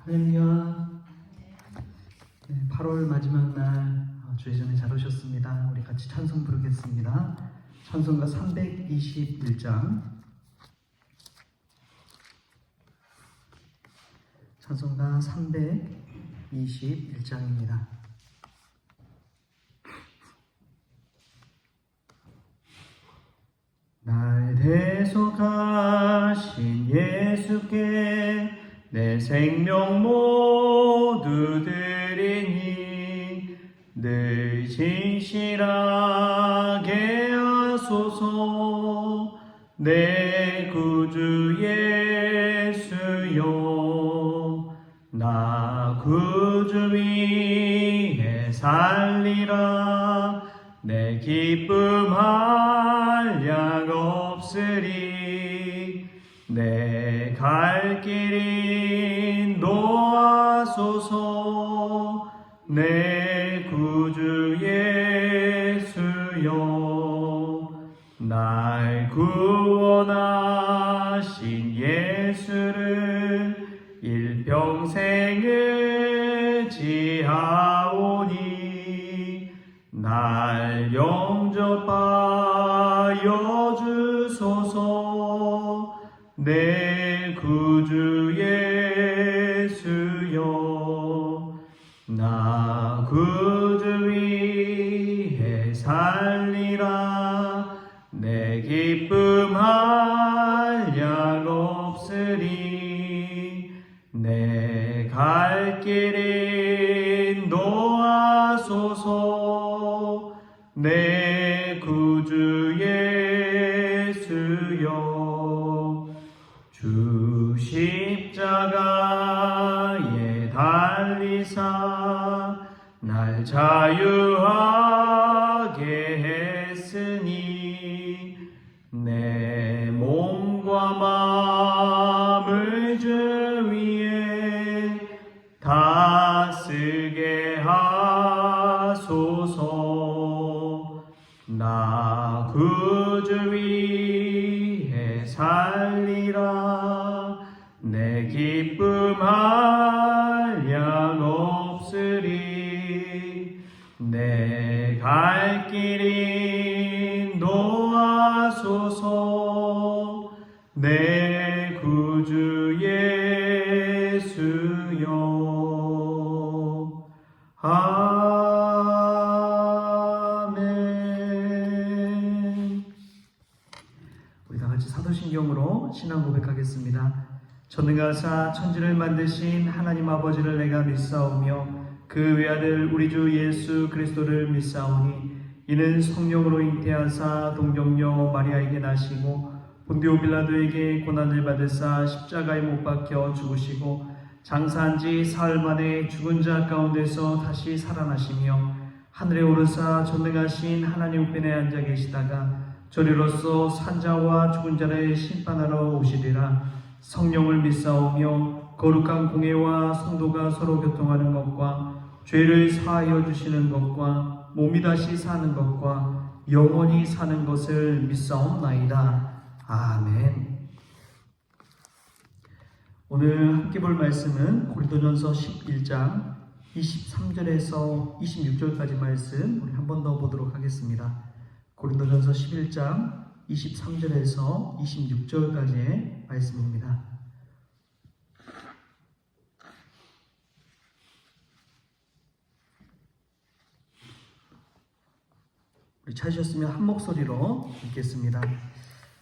할렐루야. 8월 마지막 날 주의 전에 잘 오셨습니다. 우리 같이 찬송 부르겠습니다. 찬송가 321장. 찬송가 321장입니다. 날 대속하신 예수께 내 생명 모두 드리니 늘 진실하게 하소서. 내 구주 예수여, 나 구주 위에 살리라. 내 기쁨 한량 없으리. 내 갈 길 인도하소서. 내 구주 예수여, 날 구원하신 예수를 일평생 의지하오니 날 영접하여 주소서. 내 구주 예수여, 나 구주 위에 살리라. 내 기쁨 한량 없으리. 내 갈 길 인도하소서. 내 구주 예수여, 주 십자가에 달리사 날 자유하게 했으니 내 몸과 마음을 주 위에 다쓰게 하소서. 나 구주 위에 살리라. 내 기쁨 한량 없으리. 내 갈 길 인도하소서. 내 구주 예수여. 아멘. 우리 다 같이 사도신경으로 신앙 고백하겠습니다. 전능하사 천지를 만드신 하나님 아버지를 내가 믿사오며 그 외아들 우리 주 예수 그리스도를 믿사오니 이는 성령으로 잉태하사 동정녀 마리아에게 나시고 본디오 빌라도에게 고난을 받으사 십자가에 못 박혀 죽으시고 장사한 지 사흘 만에 죽은 자 가운데서 다시 살아나시며 하늘에 오르사 전능하신 하나님 우편에 앉아 계시다가 저리로서 산자와 죽은 자를 심판하러 오시리라. 성령을 믿사오며 거룩한 공회와 성도가 서로 교통하는 것과 죄를 사하여 주시는 것과 몸이 다시 사는 것과 영원히 사는 것을 믿사옵나이다. 아멘. 오늘 함께 볼 말씀은 고린도전서 11장 23절에서 26절까지 말씀 우리 한 번 더 보도록 하겠습니다. 고린도전서 11장 23절에서 26절까지의 말씀입니다. 우리 찾으셨으면 한 목소리로 읽겠습니다.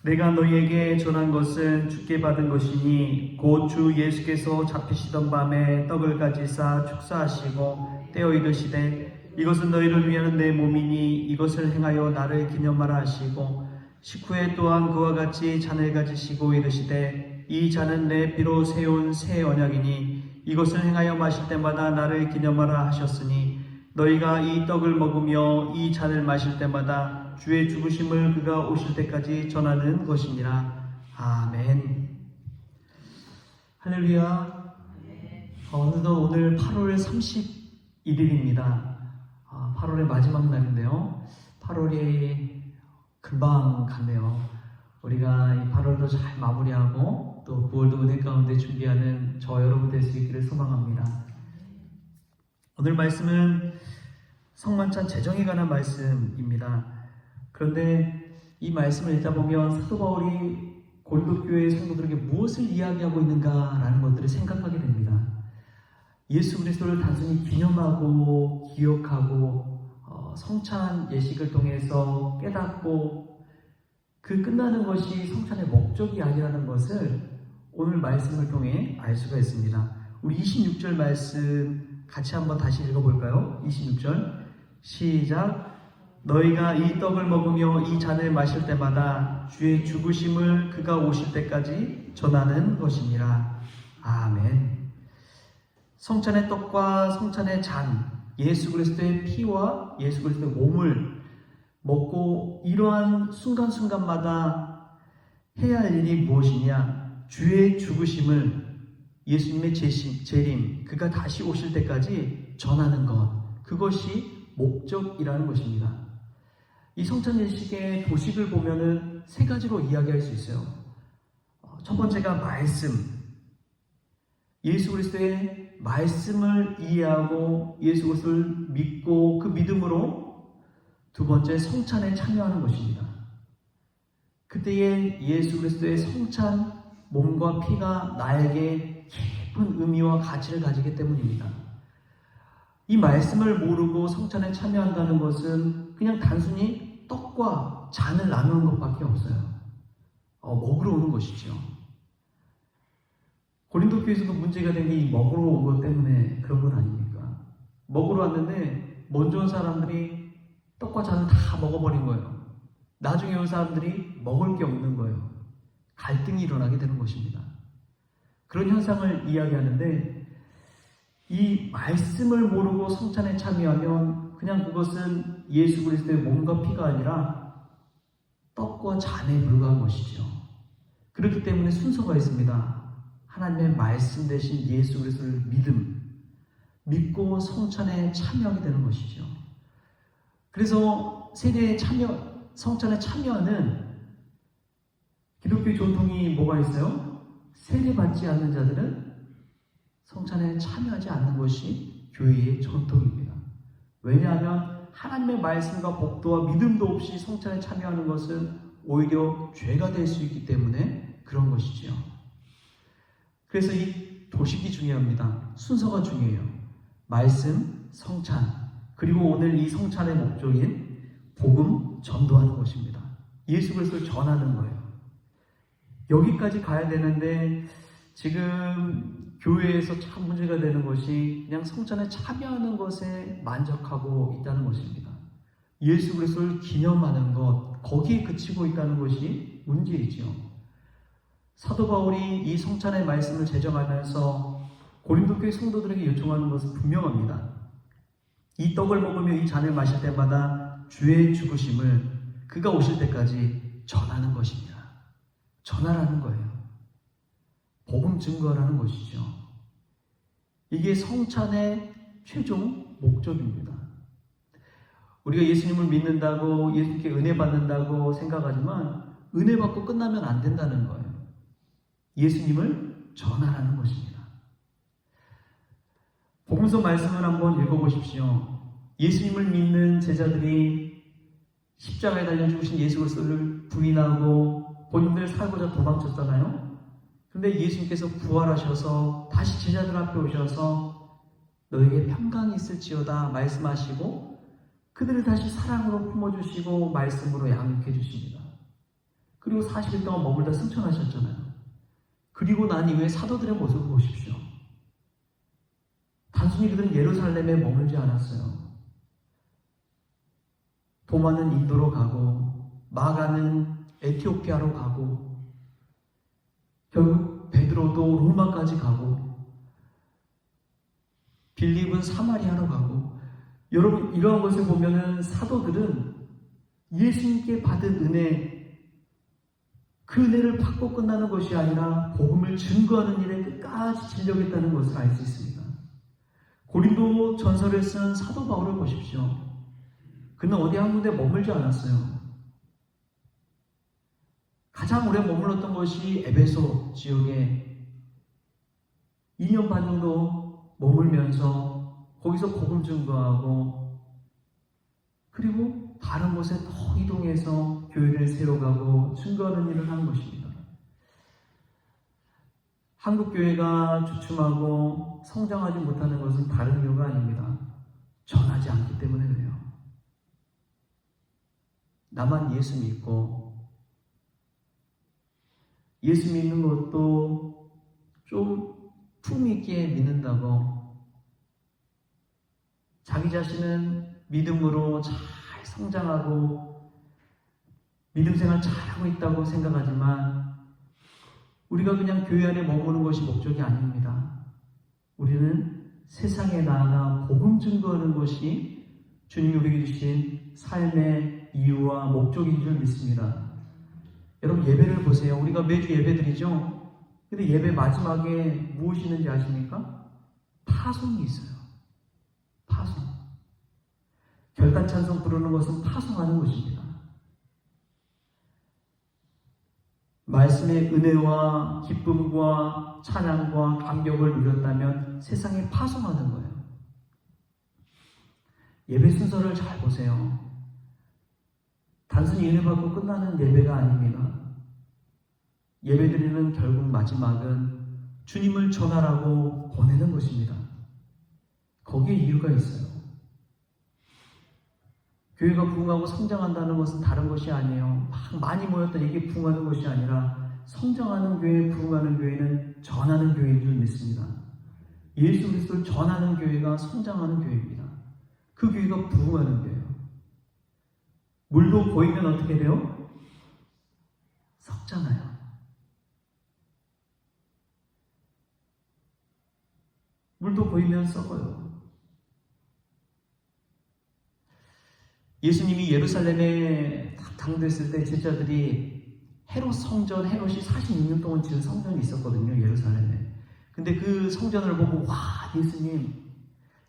내가 너희에게 전한 것은 주께 받은 것이니 곧 주 예수께서 잡히시던 밤에 떡을 가지사 축사하시고 떼어 이르시되 이것은 너희를 위하는 내 몸이니 이것을 행하여 나를 기념하라 하시고 식후에 또한 그와 같이 잔을 가지시고 이르시되 이 잔은 내 피로 세운 새 언약이니 이것을 행하여 마실 때마다 나를 기념하라 하셨으니 너희가 이 떡을 먹으며 이 잔을 마실 때마다 주의 죽으심을 그가 오실 때까지 전하는 것이니라. 아멘. 할렐루야. 어느덧 오늘 8월 31일입니다. 8월의 마지막 날인데요. 8월이 금방 갔네요. 우리가 이 8월도 잘 마무리하고 또 9월도 은혜 가운데 준비하는 저 여러분 될 수 있기를 소망합니다. 오늘 말씀은 성만찬 제정에 관한 말씀입니다. 그런데 이 말씀을 읽다 보면 사도 바울이 고린도 교회 성도들에게 무엇을 이야기하고 있는가라는 것들을 생각하게 됩니다. 예수 그리스도를 단순히 기념하고 기억하고 성찬 예식을 통해서 깨닫고 그 끝나는 것이 성찬의 목적이 아니라는 것을 오늘 말씀을 통해 알 수가 있습니다. 우리 26절 말씀 같이 한번 다시 읽어볼까요? 26절 시작. 너희가 이 떡을 먹으며 이 잔을 마실 때마다 주의 죽으심을 그가 오실 때까지 전하는 것이니라. 아멘. 성찬의 떡과 성찬의 잔, 예수 그리스도의 피와 예수 그리스도의 몸을 먹고 이러한 순간순간마다 해야 할 일이 무엇이냐? 주의 죽으심을, 예수님의 재림, 그가 다시 오실 때까지 전하는 것, 그것이 목적이라는 것입니다. 이 성찬 예식의 도식을 보면은 세 가지로 이야기할 수 있어요. 첫 번째가 말씀, 예수 그리스도의 말씀을 이해하고 예수 그리스도를 믿고 그 믿음으로 두 번째 성찬에 참여하는 것입니다. 그때에 예수 그리스도의 성찬 몸과 피가 나에게 깊은 의미와 가치를 가지기 때문입니다. 이 말씀을 모르고 성찬에 참여한다는 것은 그냥 단순히 떡과 잔을 나누는 것밖에 없어요. 먹으러 오는 것이죠. 고린도 교회에서도 문제가 된 게 이 먹으러 온 것 때문에 그런 건 아닙니까? 먹으러 왔는데 먼저 온 사람들이 떡과 잔을 다 먹어버린 거예요. 나중에 온 사람들이 먹을 게 없는 거예요. 갈등이 일어나게 되는 것입니다. 그런 현상을 이야기하는데 이 말씀을 모르고 성찬에 참여하면 그냥 그것은 예수 그리스도의 몸과 피가 아니라 떡과 잔에 불과한 것이죠. 그렇기 때문에 순서가 있습니다. 하나님의 말씀 대신 예수 그리스도를 믿고 성찬에 참여하게 되는 것이죠. 그래서 성찬에 참여하는 기독교 전통이 뭐가 있어요? 세례받지 않는 자들은 성찬에 참여하지 않는 것이 교회의 전통입니다. 왜냐하면 하나님의 말씀과 법도와 믿음도 없이 성찬에 참여하는 것은 오히려 죄가 될 수 있기 때문에 그런 것이지요. 그래서 이 도식이 중요합니다. 순서가 중요해요. 말씀, 성찬, 그리고 오늘 이 성찬의 목적인 복음 전도하는 것입니다. 예수 그리스도를 전하는 거예요. 여기까지 가야 되는데 지금 교회에서 참 문제가 되는 것이 그냥 성찬에 참여하는 것에 만족하고 있다는 것입니다. 예수 그리스도를 기념하는 것, 거기에 그치고 있다는 것이 문제이지요. 사도 바울이 이 성찬의 말씀을 제정하면서 고린도 교회 성도들에게 요청하는 것은 분명합니다. 이 떡을 먹으며 이 잔을 마실 때마다 주의 죽으심을 그가 오실 때까지 전하는 것입니다. 전하라는 거예요. 복음 증거하라는 것이죠. 이게 성찬의 최종 목적입니다. 우리가 예수님을 믿는다고 예수님께 은혜 받는다고 생각하지만 은혜 받고 끝나면 안 된다는 거예요. 예수님을 전하라는 것입니다. 복음서 말씀을 한번 읽어보십시오. 예수님을 믿는 제자들이 십자가에 달려 죽으신 예수 그리스도를 부인하고 본인들 살고자 도망쳤잖아요. 그런데 예수님께서 부활하셔서 다시 제자들 앞에 오셔서 너에게 평강이 있을지어다 말씀하시고 그들을 다시 사랑으로 품어주시고 말씀으로 양육해 주십니다. 그리고 40일 동안 머물다 승천하셨잖아요. 그리고 난 이후에 사도들의 모습을 보십시오. 단순히 그들은 예루살렘에 머물지 않았어요. 도마는 인도로 가고 마가는 에티오피아로 가고 결국 베드로도 로마까지 가고 빌립은 사마리아로 가고 여러분 이러한 것을 보면은 사도들은 예수님께 받은 은혜 그 은혜를 받고 끝나는 것이 아니라 복음을 증거하는 일에 끝까지 진력했다는 것을 알 수 있습니다. 고린도 전서를 쓴 사도 바울을 보십시오. 그는 어디 한 군데 머물지 않았어요. 가장 오래 머물렀던 곳이 에베소 지역에 2년 반 정도 머물면서 거기서 복음 증거하고 그리고 다른 곳에 더 이동해서 교회를 세워가고 증거하는 일을 한 것입니다. 한국 교회가 주춤하고 성장하지 못하는 것은 다른 이유가 아닙니다. 전하지 않기 때문에 그래요. 나만 예수 믿고 예수 믿는 것도 좀 품위 있게 믿는다고 자기 자신은 믿음으로 잘 성장하고 믿음 생활 잘하고 있다고 생각하지만 우리가 그냥 교회 안에 머무는 것이 목적이 아닙니다. 우리는 세상에 나아가 복음 증거하는 것이 주님이 우리에게 주신 삶의 이유와 목적인 줄 믿습니다. 여러분 예배를 보세요. 우리가 매주 예배드리죠. 근데 예배 마지막에 무엇이 있는지 아십니까? 파송이 있어요. 파송. 결단 찬송 부르는 것은 파송하는 것입니다. 말씀의 은혜와 기쁨과 찬양과 감격을 누렸다면 세상에 파송하는 거예요. 예배 순서를 잘 보세요. 단순히 은혜 받고 끝나는 예배가 아닙니다. 예배드리는 결국 마지막은 주님을 전하라고 보내는 것입니다. 거기에 이유가 있어요. 교회가 부흥하고 성장한다는 것은 다른 것이 아니에요. 막 많이 모였다 이게 부흥하는 것이 아니라 성장하는 교회, 부흥하는 교회는 전하는 교회인 줄 믿습니다. 예수 그리스도를 전하는 교회가 성장하는 교회입니다. 그 교회가 부흥하는 교회예요. 물도 고이면 어떻게 돼요? 썩잖아요. 물도 고이면 썩어요. 예수님이 예루살렘에 당도했을 때 제자들이 헤롯 성전, 헤롯이 46년 동안 지은 성전이 있었거든요. 예루살렘에. 근데 그 성전을 보고 와 예수님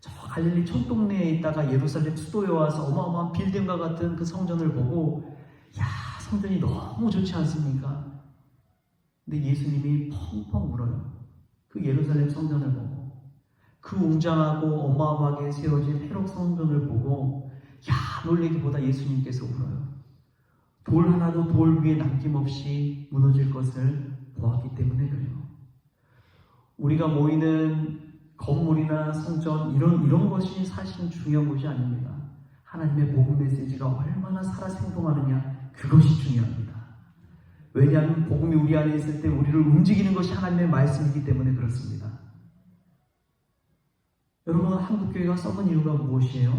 저 갈릴리 촌동네에 있다가 예루살렘 수도에 와서 어마어마한 빌딩과 같은 그 성전을 보고 야 성전이 너무 좋지 않습니까? 근데 예수님이 펑펑 울어요. 그 예루살렘 성전을 보고 그 웅장하고 어마어마하게 세워진 헤롯 성전을 보고 야 놀라기보다 예수님께서 울어요. 돌 하나도 돌 위에 남김없이 무너질 것을 보았기 때문에 그래요. 우리가 모이는 건물이나 성전 이런 것이 사실은 중요한 것이 아닙니다. 하나님의 복음 메시지가 얼마나 살아 생동하느냐 그것이 중요합니다. 왜냐하면 복음이 우리 안에 있을 때 우리를 움직이는 것이 하나님의 말씀이기 때문에 그렇습니다. 여러분 한국교회가 썩은 이유가 무엇이에요?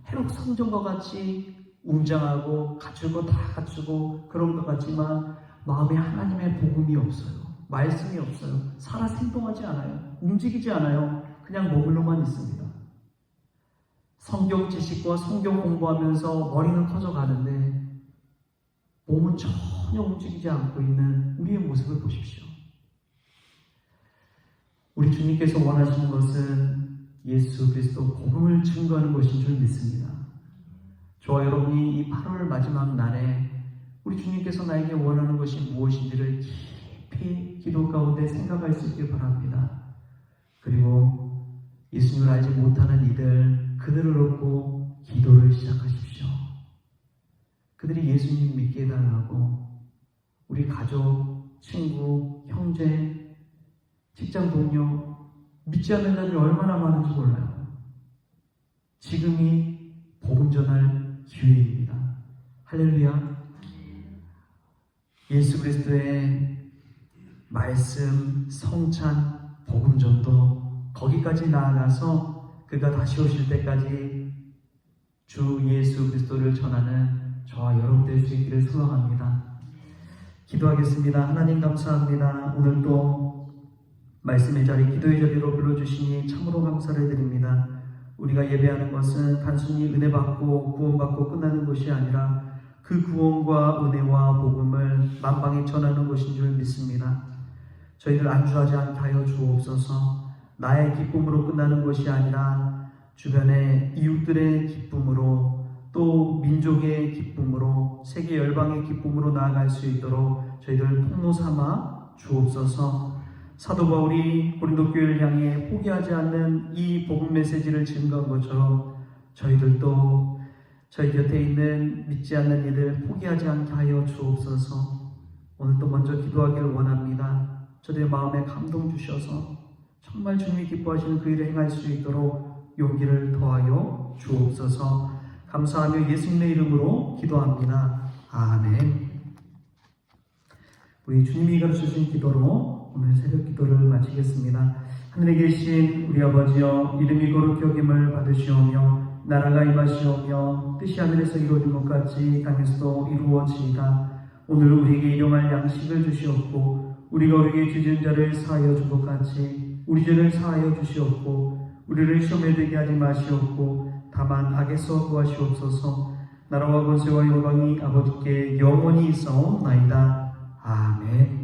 헤롯 성전과 같이 웅장하고 갖출 거 다 갖추고 그런 것 같지만 마음에 하나님의 복음이 없어요. 말씀이 없어요. 살아 생동하지 않아요. 움직이지 않아요. 그냥 머물러만 있습니다. 성경 지식과 성경 공부하면서 머리는 커져가는데 몸은 전혀 움직이지 않고 있는 우리의 모습을 보십시오. 우리 주님께서 원하시는 것은 예수 그리스도 복음을 증거하는 것인 줄 믿습니다. 저와 여러분이 이 8월 마지막 날에 우리 주님께서 나에게 원하는 것이 무엇인지를 깊이 기도 가운데 생각할 수 있길 바랍니다. 그리고 예수님을 알지 못하는 이들 그들을 놓고 기도를 시작하십시오. 그들이 예수님 믿게 해달라고 우리 가족, 친구, 형제, 직장 동료 믿지 않는 자들이 얼마나 많은지 몰라요. 지금이 복음 전할 기회입니다. 할렐루야. 예수 그리스도의 말씀, 성찬, 복음 전도 거기까지 나아가서 그가 다시 오실 때까지 주 예수 그리스도를 전하는 저와 여러분 될 수 있기를 소망합니다. 기도하겠습니다. 하나님 감사합니다. 오늘도 말씀의 자리, 기도의 자리로 불러주시니 참으로 감사를 드립니다. 우리가 예배하는 것은 단순히 은혜 받고 구원받고 끝나는 것이 아니라 그 구원과 은혜와 복음을 만방에 전하는 것인 줄 믿습니다. 저희들 안주하지 않게 하여 주옵소서. 나의 기쁨으로 끝나는 것이 아니라 주변의 이웃들의 기쁨으로 또 민족의 기쁨으로 세계 열방의 기쁨으로 나아갈 수 있도록 저희들 통로 삼아 주옵소서. 사도 바울이 고린도 교회를 향해 포기하지 않는 이 복음 메시지를 증거한 것처럼 저희들도 저희 곁에 있는 믿지 않는 이들 포기하지 않게 하여 주옵소서. 오늘도 먼저 기도하기를 원합니다. 저들의 마음에 감동 주셔서 정말 주님이 기뻐하시는 그 일을 행할 수 있도록 용기를 더하여 주옵소서. 감사하며 예수님의 이름으로 기도합니다. 아멘. 우리 주님이 가르쳐주신 기도로 오늘 새벽 기도를 마치겠습니다. 하늘에 계신 우리 아버지여, 이름이 거룩히 여김을 받으시오며 나라가 임하시오며 뜻이 하늘에서 이루어진 것 같이 땅에서도 이루어지이다. 오늘 우리에게 일용할 양식을 주시옵고 우리가 우리에게 죄진 자를 사하여 준 것 같이 우리 죄를 사하여 주시옵고 우리를 시험에 들게 하지 마시옵고 다만 악에서 구하시옵소서. 나라와 권세와 영광이 아버지께 영원히 있사옵나이다. 아멘.